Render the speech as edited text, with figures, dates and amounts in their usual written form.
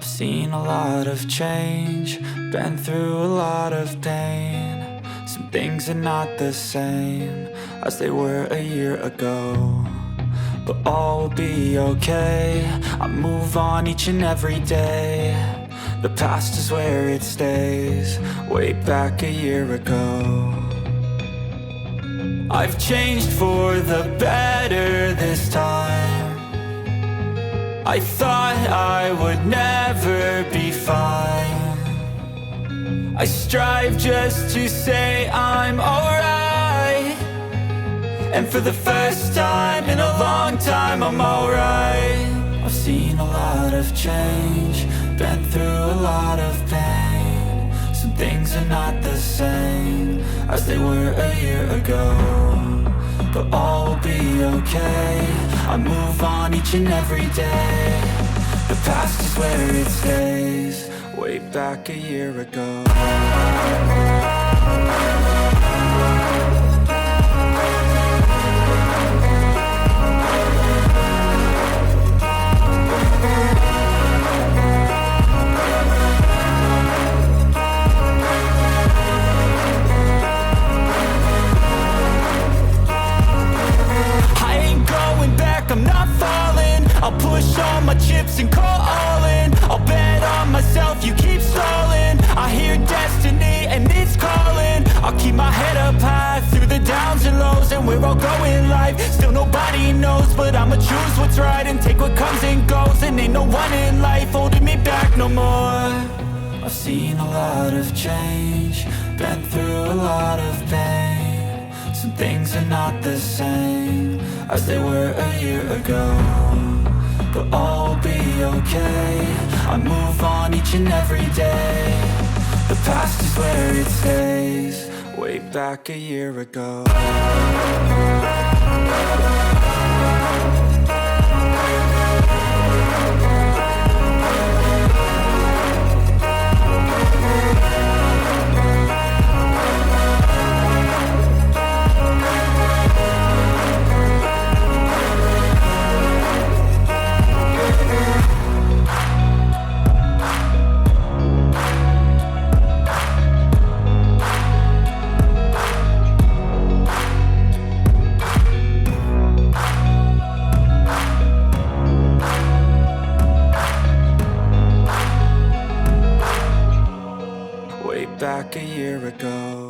I've seen a lot of change, been through a lot of pain. Some things are not the same as they were a year ago, but all will be okay. I move on each and every day. The past is where it stays, way back a year ago. I've changed for the better this time. I thought I would never be fine. I strive just to say I'm alright, and for the first time in a long time I'm alright. I've seen a lot of change, been through a lot of pain. Some things are not the same as they were a year ago, but all will be okay. I move on each and every day. The past is where it stays, way back a year ago. I'm not falling, I'll push all my chips and call all in. I'll bet on myself, you keep stalling. I hear destiny and it's calling. I'll keep my head up high through the downs and lows, and we're all going life. Still nobody knows, but I'ma choose what's right and take what comes and goes. And ain't no one in life holding me back no more. I've seen a lot of change, been through a lot of pain. Some things are not the same as they were a year ago, but all will be okay. I move on each and every day. The past is where it stays, way back a year ago. Back a year ago.